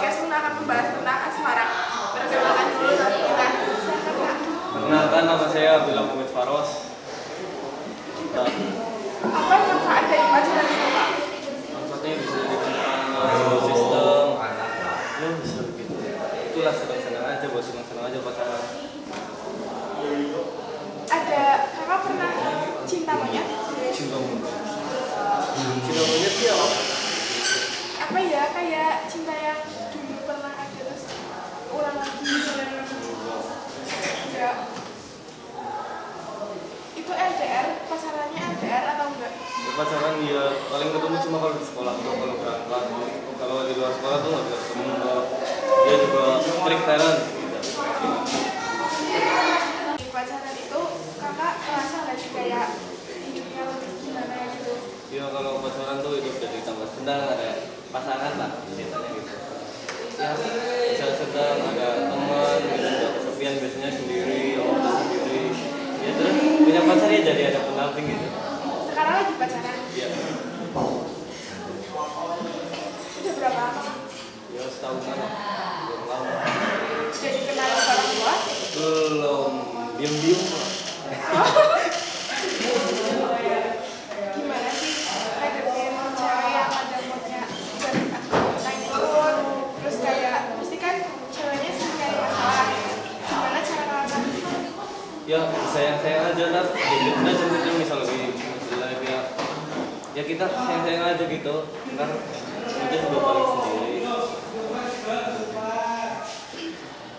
podcast pun akan membahas tentang asmara. Perkenalkan dulu tapi kita. Silakan Kak. Perkenalkan, nama saya Abdullah Muhammad Faros. Apa manfaat dari pacaran itu Kak? Manfaatnya bisa jadi sistem, ya bisa begitu. Itulah senang-senang aja, buat senang-senang aja pacaran. Ada Kakak pernah cinta monyet? Cinta monyet. Cinta monyet sih apa ya, kayak cinta yang dulu pernah ada terus ulang lagi enggak. Itu LDR, pasarannya LDR atau enggak? pacaran ya paling ketemu cuma kalau di sekolah atau kalau berangkat. Kalau di luar sekolah tuh nggak bisa ketemu. Dia juga trik talent gitu. Di pacaran itu Kakak merasa nggak sih kayak hidupnya lebih gimana gitu? Ya kalau pacaran tuh hidup jadi tambah senang, ada pasangan lah ceritanya gitu. Ya bisa sedang ada teman, gitu, nggak kesepian biasanya sendiri, orang sendiri. Ya terus punya pacar ya jadi ada pendamping gitu. Sekarang lagi pacaran? Iya. Udah berapa lama? Ya setahunan lah, belum lama. Sudah dikenal orang tua? Belum, diem-diem lah. Gimana sih ngadepin cewek yang ada moodnya naik turun, terus kayak mesti kan ceweknya sering nyari masalah. Gimana cara ngelawan itu? Ya sayang-sayang aja lah, kita cuma misal lagi masalah ya kita sayang-sayang aja gitu, kan mungkin juga paling sendiri.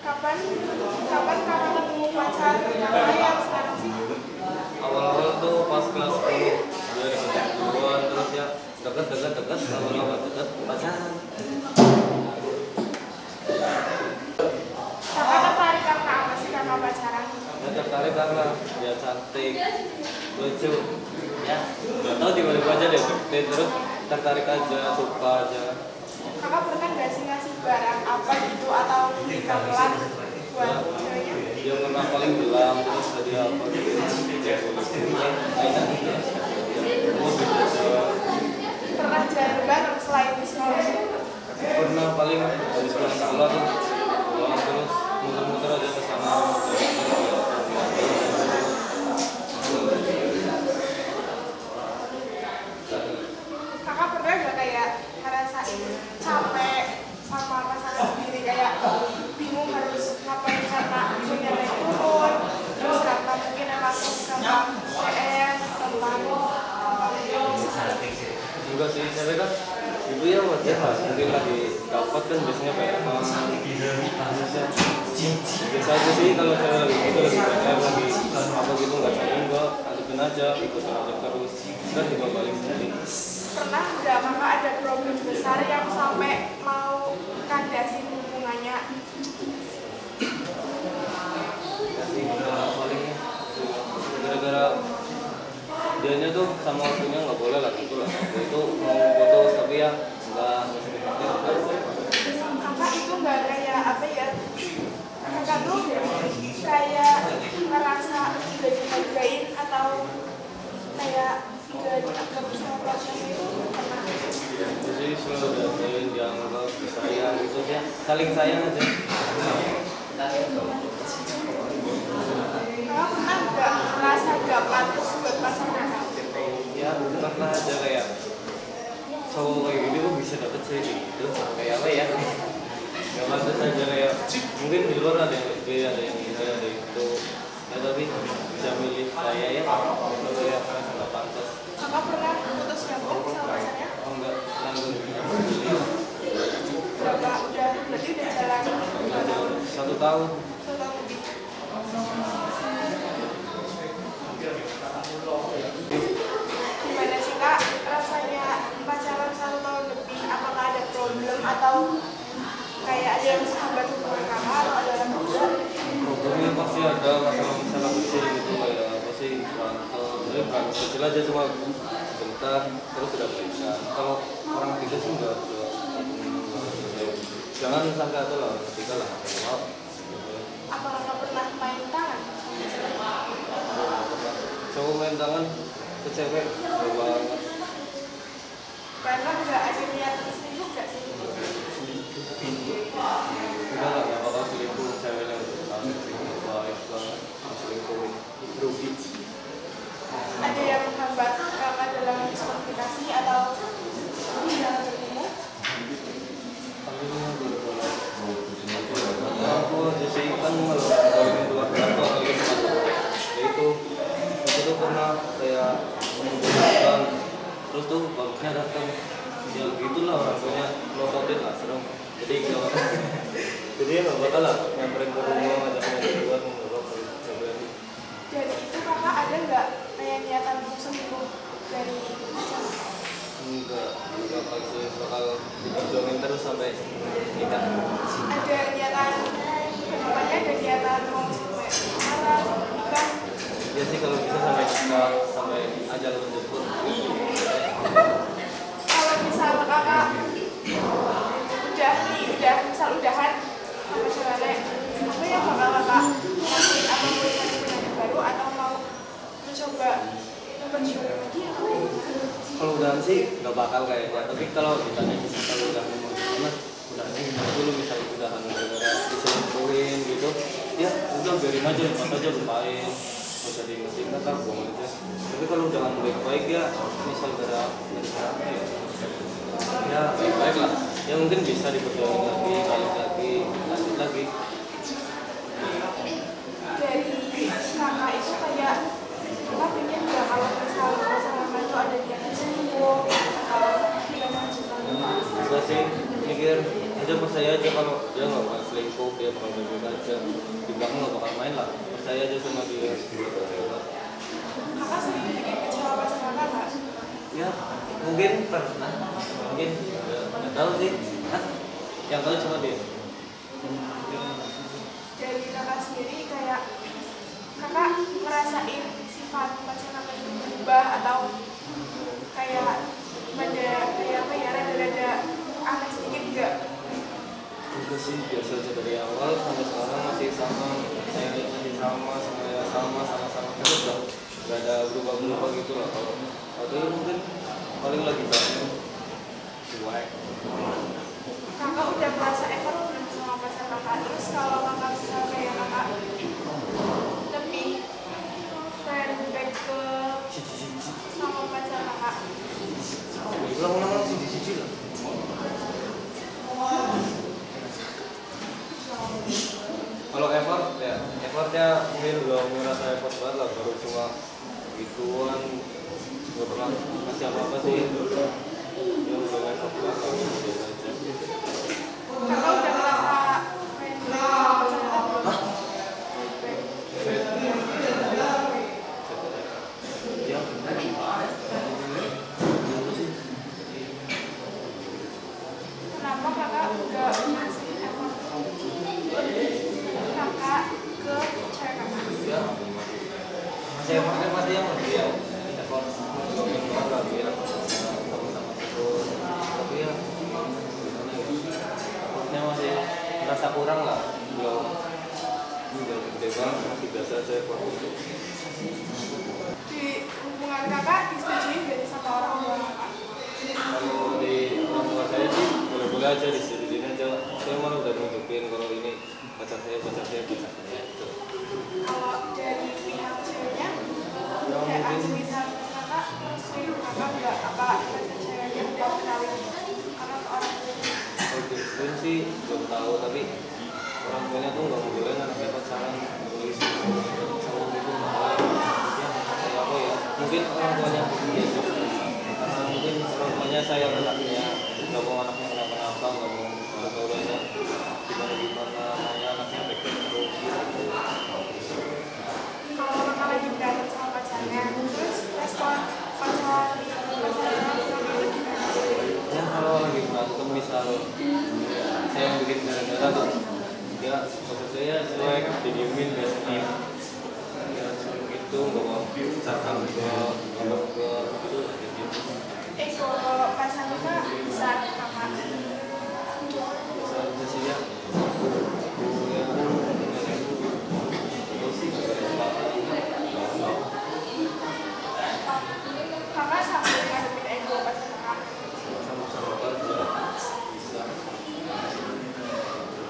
Kapan kakak ketemu pacar pertama yang sekarang sih? Awal-awal tuh pas kelas 10 2010-an, terus ya deket lama-lama deket pacaran. Kakak tertarik karena apa sih kakak pacaran? Ya tertarik karena dia cantik, lucu, ya nggak tahu tiba-tiba aja deh terus tertarik aja, suka aja. Kakak pernah nggak sih ngasih barang apa gitu atau gamelan buat ceweknya? Dia pernah paling gelam, terus tadi apa gitu, ya mainan gitu. Pernah jalan bareng selain di sekolah? Pernah paling dari sekolah tuh pulang terus muter-muter aja ke sana. Kakak pernah nggak kayak ngerasain capek sama pasangan sendiri, kayak bingung harus ngapain karena punya naik turun, terus karena mungkin emang gampang PM, gampang Enggak sih, saya kan ibu ya wajar lah, mungkin lagi dapat kan biasanya kayak biasa aja sih kalau saya lagi gitu, lagi PR, lagi apa gitu nggak cari enggak, adepin aja, ikutin aja terus, kan juga paling sendiri. Pernah nggak kakak ada problem besar yang sampai mau kandasin hubungannya? Kasih palingnya gara-gara dianya tuh sama waktunya nggak boleh lah gitu lah. Waktu itu mau foto tapi ya nggak Kakak itu nggak kayak apa ya, kakak tuh kayak ngerasa gak dihargain atau kayak gak dianggap sama pacarnya itu pernah? jadi selalu dapetin dianggap disayang gitu ya, saling sayang aja. Kakak pernah nggak ngerasa gak pantas buat pasangan? Ya pernah aja kayak cowok kayak gini kok bisa dapet sih gitu, kayak apa ya, nggak pantas aja, kayak mungkin di luar ada yang lebih, ada yang ini, ada yang itu ya, tapi bisa milih saya ya kalau ya nggak pantas. Kakak pernah putus nyambung sama pacarnya? Oh enggak, langsung Berapa udah, berarti udah jalan berapa tahun? 1 tahun. 1 tahun lebih. Gimana sih Kak rasanya pacaran 1 tahun lebih? Apakah ada problem atau kayak ada yang menghambat hubungan kakak atau ada yang enggak? Problemnya pasti ada, masalah kecil gitu, kayak apa sih, berantem kecil aja cuma sebentar terus udah baikan. Kalau orang ketiga sih enggak, jangan sampai ada lah orang ketiga lah, mau. Apakah kakak pernah main tangan? Cowok main tangan ke cewek jauh banget. Pernah nggak ada niatan selingkuh nggak sih? ya datang ya gitulah orang tuanya lototin lah serem jadi kalau jadi ya nggak bakal lah nyamperin ke rumah ngajakin aja keluar ngerokok gitu. Dari itu kakak ada nggak kayak niatan untuk sembuh dari pacar? Enggak pasti bakal diperjuangin terus sampai nikah. Ada niatan kedepannya, ada niatan mau sampai marah sampai nikah? Ya sih kalau bisa sampai nikah sampai ajal menjemput. Kalau misal kakak udah misal udahan sama pacarannya, apa yang bakal kakak lakuin? Apa mau cari penyakit baru atau mau mencoba memperjuangkan lagi atau Kalau udahan sih nggak bakal kayaknya. Tapi kalau ditanya bisa kalau udah memang gimana, udah nih dulu bisa udahan gara-gara diselingkuhin gitu. Ya udah biarin aja, lepas aja lupain. Nggak usah diinget-inget lah, buang aja. Tapi kalau udahan baik-baik ya, misal gara apa ya baik-baik lah. Ya mungkin bisa diperjuangin lagi, balik lagi, lanjut lagi. dari kakak itu kayak kakak pengen nggak kalau misal pasangan itu ada niatan sembuh atau gimana juga? Enggak sih, mikir aja percaya aja kalau dia nggak bakal selingkuh, dia bakal baik aja. Di belakang nggak bakal main lah, percaya aja sama dia. Kakak sering bikin kecewa pacar kakak nggak? Ya mungkin pernah, mungkin nggak tahu sih. Hah? Yang tahu cuma dia. Dari kakak sendiri kayak kakak ngerasain sifat pacar kakak itu berubah atau kayak pada kayak apa ya rada-rada aneh sedikit nggak? Enggak sih, biasa aja dari awal sampai sekarang masih sama. Saya masih sama, semuanya sama terus lah. Gak ada berubah-berubah gitu lah. Kalau mungkin paling lagi bangun, cuek. Kakak udah merasa effort belum sama pacar kakak? Terus kalau kakak misal kayak kakak lebih friendback ke sama pacar kakak, Ulang-ulang sih di lah. Kalau effortnya mungkin belum merasa effort banget lah, baru cuma gituan, nggak pernah kasih apa-apa sih. Ya belum effort banget lah, biasa aja. kakak udah merasa friendback sama pacar kakak? Hah? Friendback. Ya, Kenapa kakak udah ngasih effort kakak ke cewek kakak? ya. Masih effortnya pasti yang lebih ya. Effort ngomongin banget lah biar sama-sama terus. Tapi ya, gimana ya? Effortnya masih merasa kurang lah. Belum gede banget, masih biasa aja effort itu. Di hubungan kakak disetujuin dari sama orang tua kakak? Kalau di orang tua saya sih boleh-boleh aja disetujuin aja. Saya malah udah nunjukin kalau ini pacar saya gitu. Kalau dari pihak ceweknya kayak asli sama kakak restuin kakak nggak apa pacar ceweknya udah kenalin kakak ke orang tuanya? Kalau disuruh sih belum tahu, tapi orang tuanya tuh nggak boleh anaknya pacaran tulis sama itu malah ya kayak apa ya, mungkin orang tuanya gitu karena mungkin orang tuanya sayang anaknya, nggak mau anaknya kenapa-napa, nggak mau orang tuanya gimana ya anaknya baik-baik terus gitu. Kalau kakak lagi berantem sama pacarnya terus respon pacarnya itu gimana? Ya kalau lagi berantem misal saya yang bikin gara-gara tuh ya maksud saya cuek, didiemin biasanya ya gitu, nggak mau cakap ke ngomong ke gitu gitu. Kalau pacarnya bisa kakak Bisa sih ya ya terus sih kakak sambil ngadepin ego pacar kakak, sama-sama kerja bisa.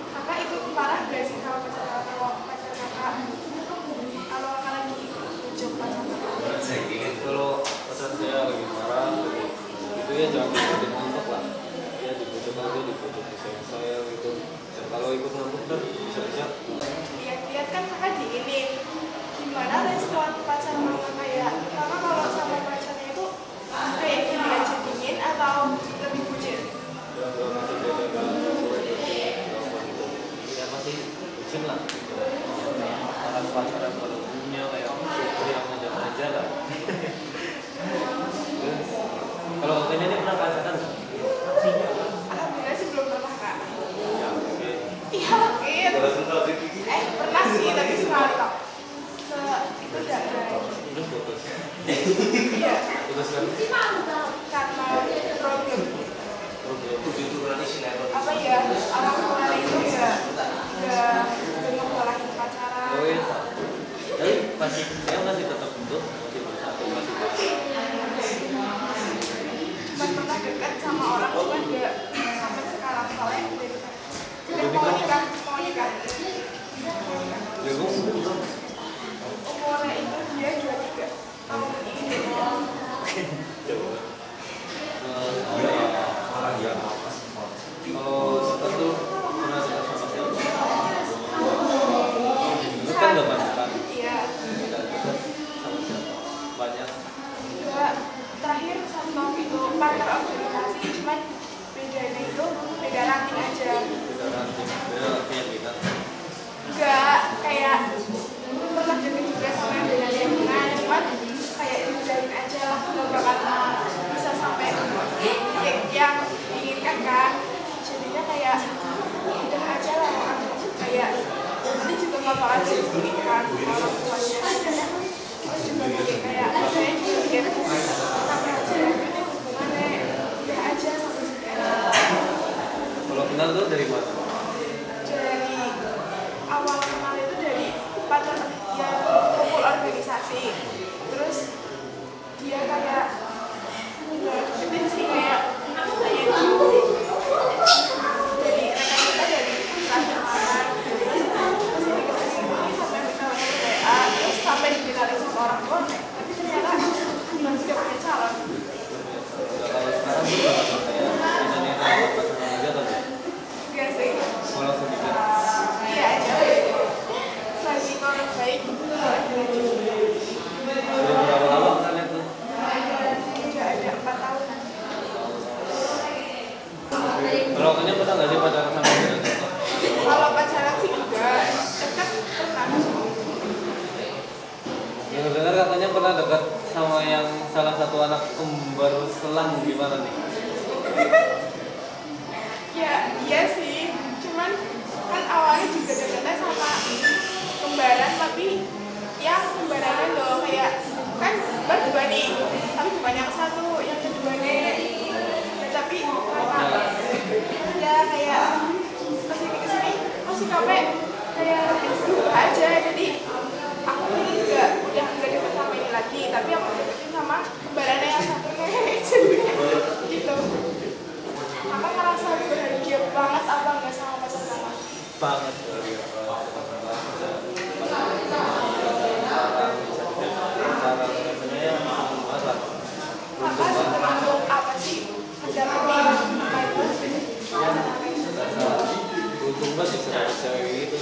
kakak ikut marah gak sih kalau pacar kakak kalau kakak lagi ujuk pacar kakak? Kalau pacar saya lagi marah itu ya jangan dibujuk ngambek lah, ya dibujuk aja, dibujuk saya gitu. Dan kalau ikut ngambek kan bisa-bisa Lihat-lihat kan kakak diinin, gimana respon pacar kakak ya? Karena kalau sama pacarnya itu kayak gini aja dingin bucin lah gitu. Pacaran pada umumnya kayak yang ngajak-ngajak kan. Terus, kalau kayaknya ini pernah merasakan nggak? Alhamdulillah sih belum pernah kak. Ya, oke. Iya mungkin. Pernah sih tapi sekali kok. Itu udah Terus putus. iya Putus kan? karena problem Problem. apa ya orang tua itu udah ngebolehin pacaran. Oh iya. Tapi masih saya masih tetap untuk masih bersatu masih. Cuman pernah dekat sama orang cuman gak sampai sekarang soalnya udah mau nikah Ya gue belum. umurnya itu dia 23 tahun ini. Ya. Kalau dekat tuh pernah dekat sama siapa? Itu kan udah banyak kan? Iya. Dekat sama siapa? Banyak. Enggak, terakhir satu tahun itu partner organisasi cuman bedanya itu beda ranting aja. Beda ranting kita. Enggak, kayak pernah deket juga sama yang beda lingkungan cuman kayak dijalin aja lah nggak bakal bisa sampai yang diinginkan kan. Jadinya kayak udah aja lah kayak nanti juga nggak bakal diinginkan sama orang tuanya. Terus juga mikir kayak saya juga mikir tambah aja ini hubungannya udah aja sampai sini aja. Kalau kenal tuh dari mana? Dari awal kenal itu dari partner dia kumpul organisasi, terus dia kayak nggak deketin sih kayak dulu dari rekan kita dari terakhir malam terus kesini sampai kita WA terus sampai dikenalin sama orang tua tapi ternyata sudah punya calon. Kalau sekarang tuh bakal kayak ini pacaran aja tapi Enggak sih, kalau sedikit iya aja lagi orang baik udah berapa lama kenalnya tuh? udah ada 4 tahun. Kalau kalian pernah nggak sih pacaran sama dia? Kalau pacaran sih enggak, dekat pernah. Dengar katanya pernah dekat sama yang salah satu anak kembar selang gimana nih? Ya iya sih, cuman kan awalnya juga dekatnya sama kembaran tapi yang kembarannya loh kayak kan kembar dua nih, tapi bukan yang satu, yang keduanya tapi karena ya kayak kesini masih capek kayak aja jadi aku ini udah nggak deket sama ini lagi tapi aku deketin sama kembarannya yang satunya gitu. Kakak ngerasa bahagia banget apa nggak sama pacar kakak? Banget Kakak sebenarnya apa sih mendapetin untung banget sih sama cewek gitu.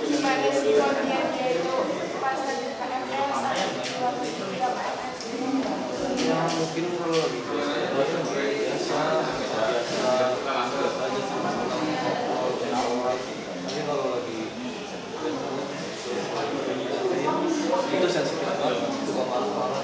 gimana sih waktunya dia itu pas lagi PNS waktu itu tidak PNS? Ya mungkin kalau lagi biasa aja sama tapi kalau lagi itu sensitif banget, suka marah-marah.